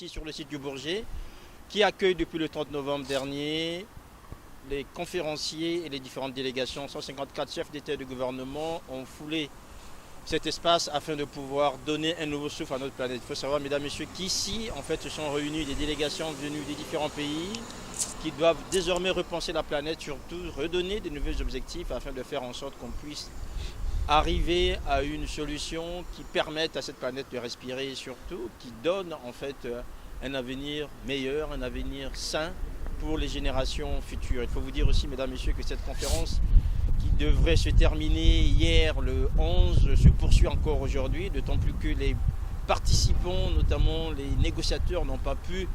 ici sur le site du Bourget, qui accueille depuis le 30 novembre dernier les conférenciers et les différentes délégations. 154 chefs d'État et de gouvernement ont foulé cet espace afin de pouvoir donner un nouveau souffle à notre planète. Il faut savoir, mesdames et messieurs, qu'ici, en fait, se sont réunis des délégations venues des différents pays qui doivent désormais repenser la planète, surtout redonner de nouveaux objectifs afin de faire en sorte qu'on puisse arriver à une solution qui permette à cette planète de respirer et surtout qui donne en fait un avenir meilleur, un avenir sain pour les générations futures. Il faut vous dire aussi, mesdames et messieurs, que cette conférence qui devrait se terminer hier le 11 se poursuit encore aujourd'hui, d'autant plus que les participants, notamment les négociateurs, n'ont pas pu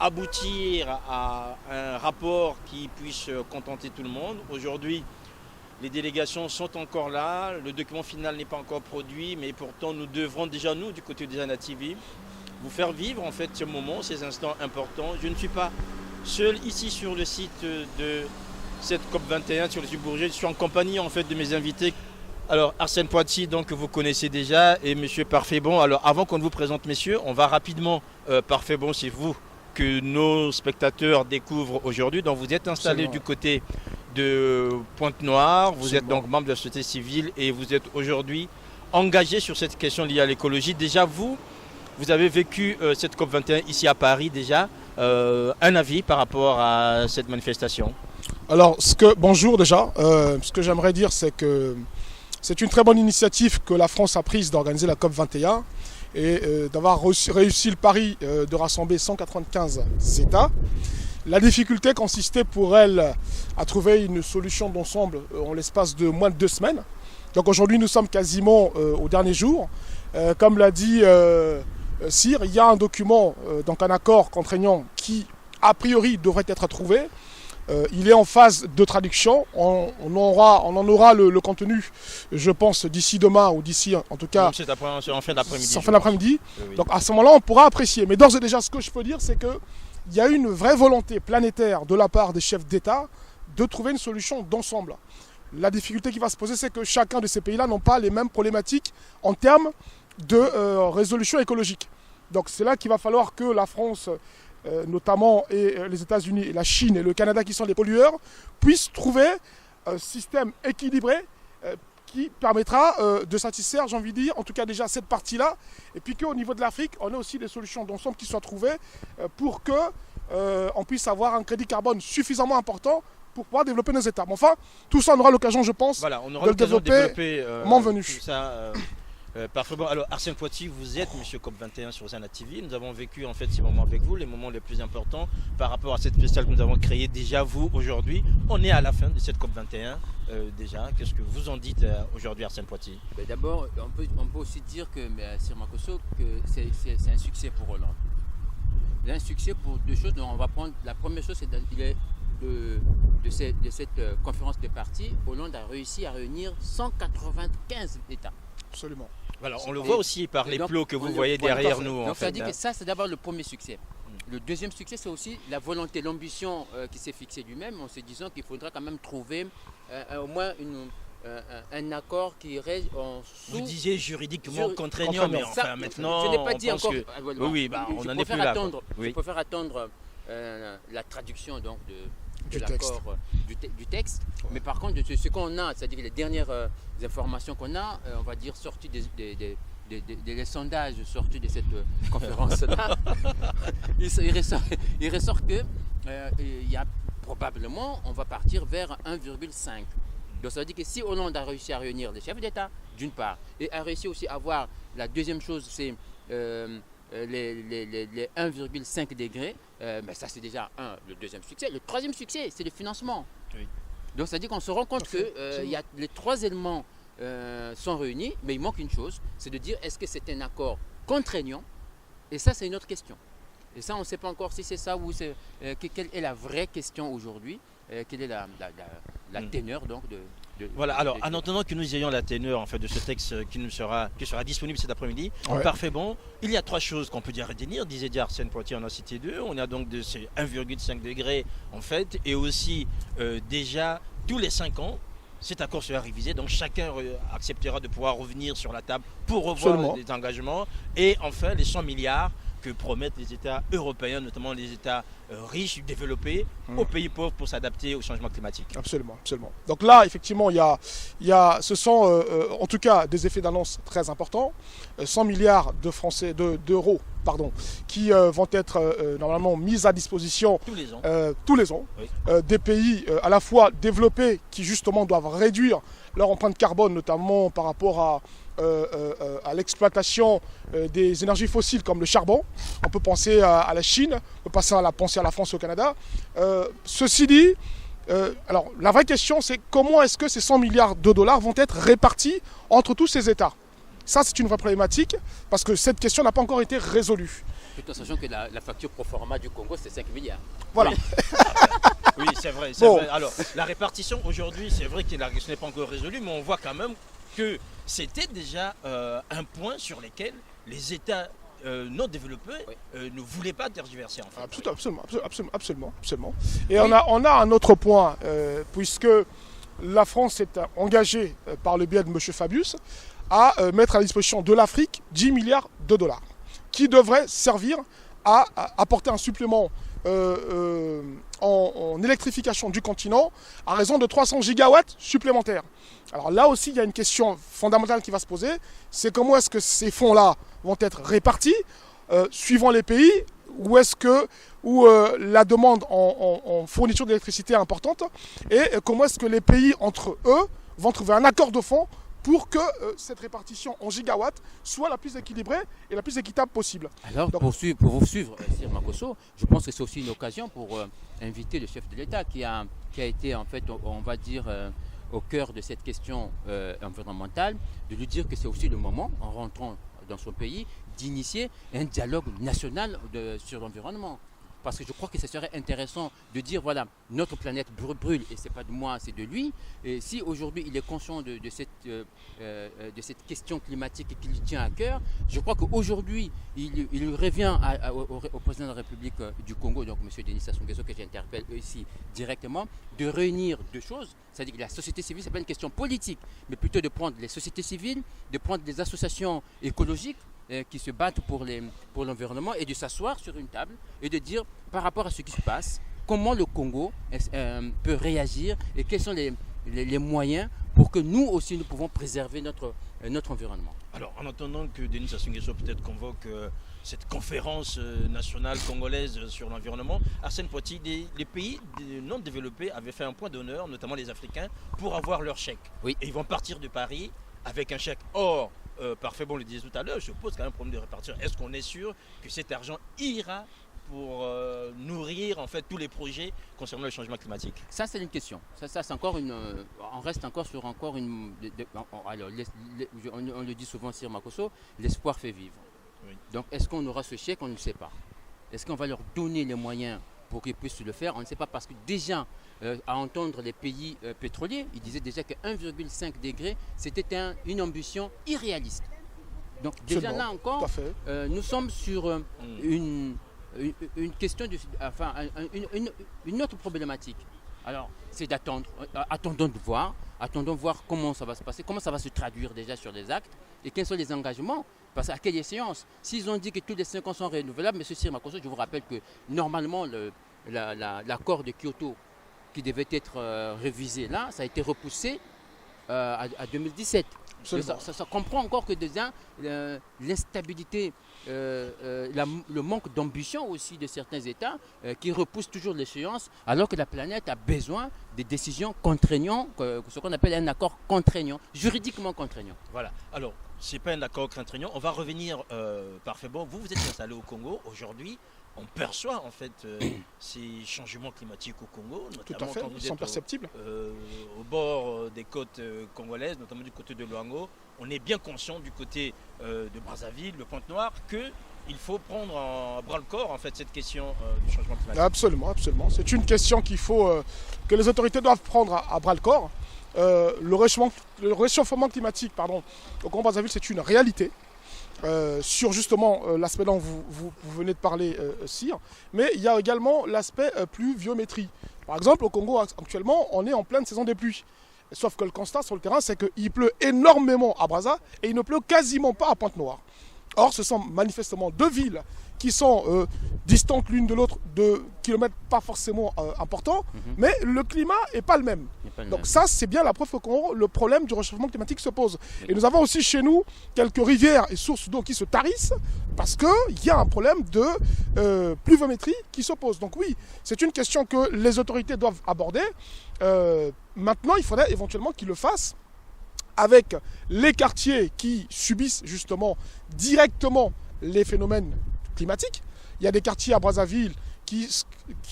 aboutir à un rapport qui puisse contenter tout le monde. Aujourd'hui, les délégations sont encore là, le document final n'est pas encore produit, mais pourtant nous devrons déjà, nous, du côté des ANA TV, vous faire vivre en fait ce moment, ces instants importants. Je ne suis pas seul ici sur le site de cette COP21 sur le site Bourget, je suis en compagnie en fait de mes invités. Alors Arsène Poitiers, donc que vous connaissez déjà, et Monsieur Parfait-Bon. Alors avant qu'on ne vous présente messieurs, on va rapidement, Parfait-Bon, c'est vous que nos spectateurs découvrent aujourd'hui. Donc vous êtes installé du côté de Pointe-Noire, vous êtes donc membre de la société civile et vous êtes aujourd'hui engagé sur cette question liée à l'écologie. Déjà vous avez vécu cette COP21 ici à Paris déjà. Un avis par rapport à cette manifestation? Alors, bonjour déjà. Ce que j'aimerais dire, c'est que c'est une très bonne initiative que la France a prise d'organiser la COP21 et d'avoir réussi le pari de rassembler 195 États. La difficulté consistait pour elle à trouver une solution d'ensemble en l'espace de moins de 2 semaines. Donc aujourd'hui, nous sommes quasiment au dernier jour. Comme l'a dit Cyr, il y a un document, donc un accord contraignant qui, a priori, devrait être trouvé. Il est en phase de traduction. On en aura le contenu, je pense, d'ici demain ou d'ici, en tout cas, c'est en fin d'après-midi. En fin d'après-midi. Oui. Donc à ce moment-là, on pourra apprécier. Mais d'ores et déjà, ce que je peux dire, c'est qu'il y a une vraie volonté planétaire de la part des chefs d'État de trouver une solution d'ensemble. La difficulté qui va se poser, c'est que chacun de ces pays-là n'ont pas les mêmes problématiques en termes de résolution écologique. Donc c'est là qu'il va falloir que la France, notamment et les États-Unis, et la Chine et le Canada qui sont les pollueurs, puissent trouver un système équilibré qui permettra de satisfaire, j'ai envie de dire, en tout cas déjà cette partie-là, et puis qu'au niveau de l'Afrique, on ait aussi des solutions d'ensemble qui soient trouvées pour qu'on puisse avoir un crédit carbone suffisamment important pour pouvoir développer nos États. Mais enfin, tout ça, on aura l'occasion, je pense, voilà, on aura de le développer moment venu. Tout ça, parfait. Bon, alors Arsène Poitiers, vous êtes Monsieur COP21 sur ZANA TV. Nous avons vécu en fait ces moments avec vous, les moments les plus importants par rapport à cette spéciale que nous avons créée déjà vous aujourd'hui. On est à la fin de cette COP21 déjà. Qu'est-ce que vous en dites aujourd'hui, Arsène Poitiers? D'abord, on peut aussi dire que Cyr Makosso, que c'est un succès pour Hollande. C'est un succès pour deux choses. Donc on va prendre la première chose, c'est de cette conférence de partis, Hollande a réussi à réunir 195 États. Absolument. Voilà, on le voit aussi par les plots que vous voyez derrière nous. Donc ça dit que ça, c'est d'abord le premier succès. Le deuxième succès, c'est aussi la volonté, l'ambition qui s'est fixée lui-même en se disant qu'il faudra quand même trouver au moins un accord qui irait en sous... Vous disiez juridiquement contraignant, mais enfin ça, maintenant, je n'ai pas dit encore. Oui, on n'en est plus là. Je préfère attendre la traduction donc de l'accord du texte. Mais par contre, de ce qu'on a, c'est-à-dire les dernières informations qu'on a, on va dire sorties des sondages sortis de cette conférence-là, il ressort que il y a probablement, on va partir vers 1,5. Donc ça veut dire que si Hollande a réussi à réunir les chefs d'État, d'une part, et a réussi aussi à avoir, la deuxième chose, c'est les 1,5 degrés, ça c'est déjà le deuxième succès. Le troisième succès, c'est le financement. Oui. Donc ça veut dire qu'on se rend compte que les trois éléments sont réunis, mais il manque une chose, c'est de dire est-ce que c'est un accord contraignant? Et ça c'est une autre question. Et ça on ne sait pas encore si c'est ça ou c'est quelle est la vraie question aujourd'hui, quelle est la teneur donc de... Voilà, alors en attendant que nous ayons la teneur en fait, de ce texte qui sera disponible cet après-midi, parfait, bon, il y a trois choses qu'on peut dire retenir, disait Arsène Poitiers, on a cité deux, on a donc de ces 1,5 degrés en fait, et aussi déjà tous les 5 ans, cet accord sera révisé, donc chacun acceptera de pouvoir revenir sur la table pour revoir les engagements, et enfin les 100 milliards que promettent les États européens, notamment les États riches, développés, aux pays pauvres pour s'adapter au changement climatique. Absolument, absolument. Donc là, effectivement, ce sont en tout cas des effets d'annonce très importants. 100 milliards d'euros qui vont être normalement mis à disposition tous les ans. Oui. Des pays à la fois développés qui justement doivent réduire leur empreinte carbone, notamment par rapport à l'exploitation des énergies fossiles comme le charbon. On peut penser à la Chine, on peut penser à la France et au Canada. Ceci dit, alors la vraie question c'est comment est-ce que ces 100 milliards de dollars vont être répartis entre tous ces États? Ça c'est une vraie problématique parce que cette question n'a pas encore été résolue. Tout en sachant que la facture pro forma du Congo c'est 5 milliards. Voilà. Oui, c'est vrai, vrai. Alors, la répartition aujourd'hui, c'est vrai que la question n'est pas encore résolue, mais on voit quand même que c'était déjà un point sur lequel les États non développés ne voulaient pas tergiverser. En fait. Absolument. Et on a un autre point, puisque la France s'est engagée par le biais de M. Fabius à mettre à la disposition de l'Afrique 10 milliards de dollars, qui devraient servir à apporter un supplément en électrification du continent à raison de 300 gigawatts supplémentaires. Alors là aussi, il y a une question fondamentale qui va se poser, c'est comment est-ce que ces fonds-là vont être répartis suivant les pays, où la demande en fourniture d'électricité est importante, et comment est-ce que les pays entre eux vont trouver un accord de fonds pour que cette répartition en gigawatts soit la plus équilibrée et la plus équitable possible. Alors, pour vous suivre, Sir Makosso, je pense que c'est aussi une occasion pour inviter le chef de l'État qui a été, en fait, on va dire, au cœur de cette question environnementale, de lui dire que c'est aussi le moment, en rentrant dans son pays, d'initier un dialogue national sur l'environnement. Parce que je crois que ce serait intéressant de dire, voilà, notre planète brûle, et ce n'est pas de moi, c'est de lui. Et si aujourd'hui il est conscient de cette question climatique qui lui tient à cœur, je crois qu'aujourd'hui, il revient au président de la République du Congo, donc M. Denis Sassou Nguesso, que j'interpelle ici directement, de réunir deux choses. C'est-à-dire que la société civile, ce n'est pas une question politique, mais plutôt de prendre les sociétés civiles, de prendre les associations écologiques, qui se battent pour l'environnement et de s'asseoir sur une table et de dire par rapport à ce qui se passe, comment le Congo peut réagir et quels sont les moyens pour que nous aussi nous pouvons préserver notre environnement. Alors en attendant que Denis Sassou Nguesso peut-être convoque cette conférence nationale congolaise sur l'environnement, Arsène Poitiers, les pays non développés avaient fait un point d'honneur, notamment les Africains, pour avoir leur chèque. Oui. Et ils vont partir de Paris avec un chèque. Or, parfait, bon, on le disait tout à l'heure, je pose quand même un problème de répartition. Est-ce qu'on est sûr que cet argent ira pour nourrir en fait tous les projets concernant le changement climatique? Ça c'est une question. Ça c'est encore on reste encore sur une. Alors, on le dit souvent, Sir Makosso, l'espoir fait vivre. Oui. Donc est-ce qu'on aura ce chèque? On ne sait pas. Est-ce qu'on va leur donner les moyens pour qu'ils puissent le faire? On ne sait pas, parce que déjà, à entendre les pays pétroliers, ils disaient déjà que 1,5 degré, c'était une ambition irréaliste. Donc déjà là encore, nous sommes sur une question, une autre problématique. Alors, c'est d'attendre, attendons voir comment ça va se passer, comment ça va se traduire déjà sur les actes et quels sont les engagements. Parce qu'à quelle échéance? S'ils ont dit que tous les 5 ans sont renouvelables, M. Sir Makosso, je vous rappelle que normalement l'accord de Kyoto qui devait être révisé là, ça a été repoussé à 2017. Ça comprend encore que déjà l'instabilité, le manque d'ambition aussi de certains États qui repoussent toujours l'échéance, alors que la planète a besoin des décisions contraignantes, ce qu'on appelle un accord contraignant, juridiquement contraignant. Voilà. Alors, ce n'est pas un accord contraignant. On va revenir parfaitement. Vous êtes installé au Congo aujourd'hui. On perçoit en fait ces changements climatiques au Congo, notamment tout à fait, quand vous sont êtes perceptibles. Au bord des côtes congolaises, notamment du côté de Luango. On est bien conscient du côté de Brazzaville, le Pointe-Noire, qu'il faut prendre en bras-le-corps en fait cette question du changement climatique. Absolument. C'est une question que les autorités doivent prendre à bras-le-corps. Le réchauffement climatique, au Congo-Brazzaville, c'est une réalité. Sur justement l'aspect dont vous venez de parler, Sir, mais il y a également l'aspect pluviométrie. Par exemple, au Congo actuellement, on est en pleine saison des pluies. Sauf que le constat sur le terrain, c'est qu'il pleut énormément à Brazza et il ne pleut quasiment pas à Pointe-Noire. Or, ce sont manifestement deux villes qui sont distantes l'une de l'autre de kilomètres pas forcément importants, mais le climat n'est pas le même. Donc ça, c'est bien la preuve que le problème du réchauffement climatique se pose. Et nous avons aussi chez nous quelques rivières et sources d'eau qui se tarissent parce qu'il y a un problème de pluviométrie qui se pose. Donc oui, c'est une question que les autorités doivent aborder. Maintenant, il faudrait éventuellement qu'ils le fassent avec les quartiers qui subissent justement directement les phénomènes climatiques. Il y a des quartiers à Brazzaville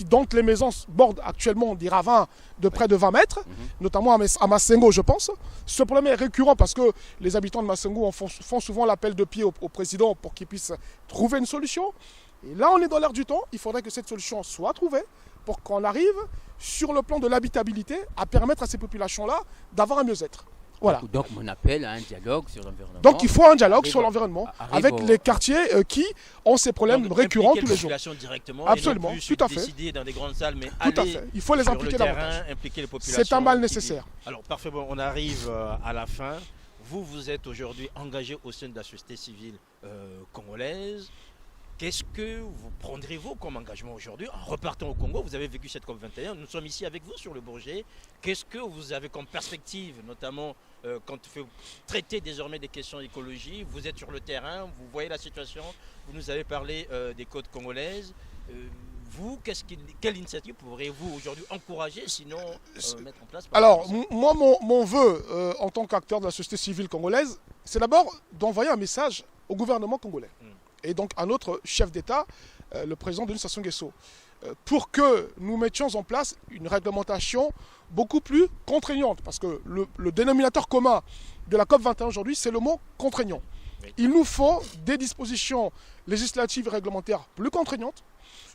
dont les maisons bordent actuellement des ravins de près de 20 mètres, notamment à Massengo, je pense. Ce problème est récurrent parce que les habitants de Massengo font souvent l'appel de pied au président pour qu'il puisse trouver une solution. Et là, on est dans l'air du temps. Il faudrait que cette solution soit trouvée pour qu'on arrive, sur le plan de l'habitabilité, à permettre à ces populations-là d'avoir un mieux-être. Voilà. Donc mon appel à un dialogue sur l'environnement. Donc il faut un dialogue sur l'environnement avec les quartiers qui ont ces problèmes récurrents tous les jours. Directement, absolument, et non plus tout à fait. Décider dans des grandes salles, mais tout à fait. Il faut les impliquer davantage. Impliquer les populations. C'est un mal nécessaire. Alors parfait, bon, on arrive à la fin. Vous êtes aujourd'hui engagé au sein de la société civile congolaise. Qu'est-ce que vous prendrez-vous comme engagement aujourd'hui en repartant au Congo? Vous avez vécu cette COP21, nous sommes ici avec vous sur le Bourget. Qu'est-ce que vous avez comme perspective, notamment quand vous traitez désormais des questions d'écologie? Vous êtes sur le terrain, vous voyez la situation, vous nous avez parlé des côtes congolaises. Vous, quelle initiative pourrez-vous aujourd'hui encourager, sinon mettre en place? Alors, moi, mon vœu en tant qu'acteur de la société civile congolaise, c'est d'abord d'envoyer un message au gouvernement congolais. Et donc à notre chef d'État, le président Denis Sassou Nguesso, pour que nous mettions en place une réglementation beaucoup plus contraignante. Parce que le dénominateur commun de la COP21 aujourd'hui, c'est le mot contraignant. Il nous faut des dispositions législatives et réglementaires plus contraignantes,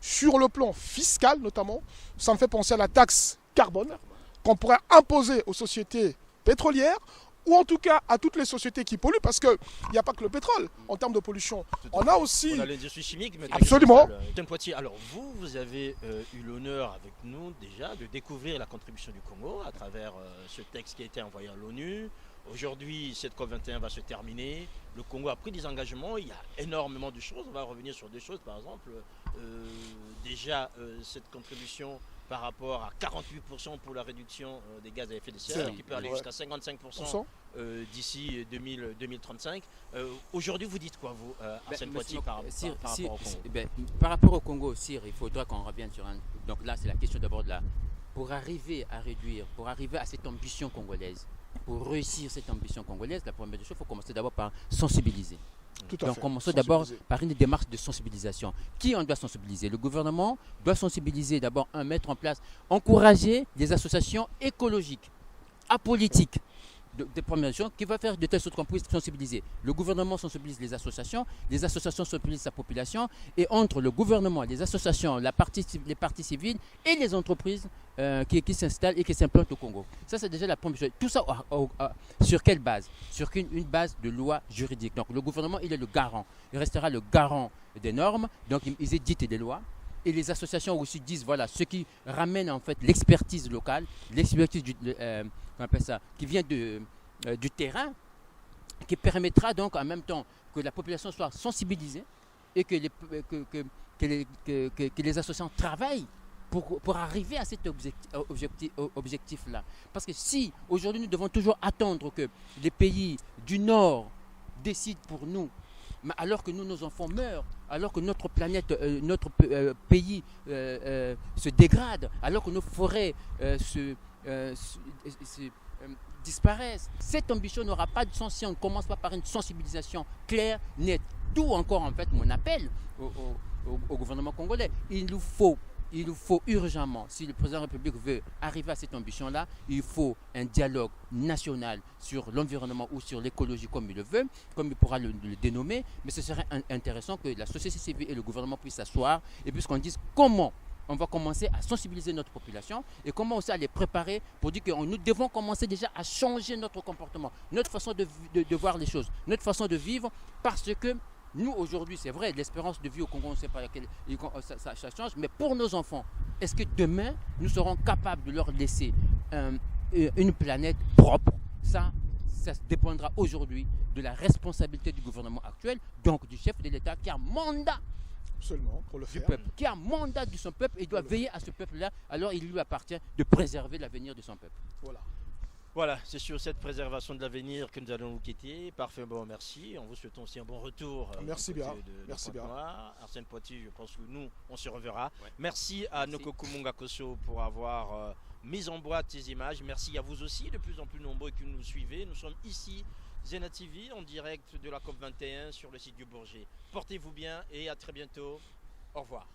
sur le plan fiscal notamment. Ça me fait penser à la taxe carbone, qu'on pourrait imposer aux sociétés pétrolières, ou en tout cas à toutes les sociétés qui polluent, parce qu'il n'y a pas que le pétrole en termes de pollution. On a aussi... On a l'industrie chimique. Mais absolument. Alors vous avez eu l'honneur avec nous déjà de découvrir la contribution du Congo à travers ce texte qui a été envoyé à l'ONU. Aujourd'hui, cette COP21 va se terminer. Le Congo a pris des engagements. Il y a énormément de choses. On va revenir sur deux choses. Par exemple, déjà cette contribution par rapport à 48% pour la réduction des gaz à effet de serre, qui peut aller jusqu'à 55% d'ici 2035. Aujourd'hui, vous dites quoi, vous, à Sainte-Poitiers, par rapport au Congo? Par rapport au Congo, Cyr, il faudra qu'on revienne sur un... Donc là, c'est la question d'abord de la... Pour arriver à réduire, pour arriver à cette ambition congolaise, pour réussir cette ambition congolaise, la première chose, il faut commencer d'abord par sensibiliser. Donc commençons d'abord par une démarche de sensibilisation. Qui on doit sensibiliser? Le gouvernement doit sensibiliser d'abord, mettre en place, encourager des associations écologiques, apolitiques, des premières choses, qui va faire de telle sorte qu'on puisse sensibiliser. Le gouvernement sensibilise les associations sensibilisent sa population, et entre le gouvernement, les associations, les partis civils et les entreprises qui s'installent et qui s'implantent au Congo. Ça, c'est déjà la première chose. Tout ça, sur quelle base? Sur une base de loi juridique. Donc le gouvernement, il est le garant. Il restera le garant des normes, donc ils éditent des lois. Et les associations aussi disent, voilà, ce qui ramène en fait l'expertise locale, l'expertise on appelle ça, qui vient du terrain, qui permettra donc en même temps que la population soit sensibilisée et que les associations travaillent pour arriver à cet objectif-là. Parce que si aujourd'hui nous devons toujours attendre que les pays du Nord décident pour nous, mais alors que nos enfants meurent, alors que notre planète, notre pays se dégrade, alors que nos forêts disparaissent. Cette ambition n'aura pas de sens si on ne commence pas par une sensibilisation claire, nette. D'où encore en fait mon appel au gouvernement congolais. Il nous faut urgemment, si le président de la République veut arriver à cette ambition-là, il faut un dialogue national sur l'environnement ou sur l'écologie comme il le veut, comme il pourra le dénommer. Mais ce serait intéressant que la société civile et le gouvernement puissent s'asseoir et puisqu'on dise comment on va commencer à sensibiliser notre population et comment aussi à les préparer pour dire que nous devons commencer déjà à changer notre comportement, notre façon de voir les choses, notre façon de vivre, parce que nous, aujourd'hui, c'est vrai, l'espérance de vie au Congo, on ne sait pas laquelle ça change, mais pour nos enfants, est-ce que demain, nous serons capables de leur laisser une planète propre? Ça, ça dépendra aujourd'hui de la responsabilité du gouvernement actuel, donc du chef de l'État qui a mandat Absolument, pour le du faire. peuple, qui a mandat de son peuple et doit veiller à ce peuple-là. Alors il lui appartient de préserver l'avenir de son peuple. Voilà. Voilà, c'est sur cette préservation de l'avenir que nous allons nous quitter. Parfait, bon, merci. En vous souhaitant aussi un bon retour. Merci du côté bien. de Merci bien. Pointe-Noire. Arsène Poitiers, je pense que nous, on se reverra. Ouais. Merci à Merci. Noko Kumunga Kosso pour avoir mis en boîte ces images. Merci à vous aussi, de plus en plus nombreux qui nous suivez. Nous sommes ici, Zena TV, en direct de la COP21 sur le site du Bourget. Portez-vous bien et à très bientôt. Au revoir.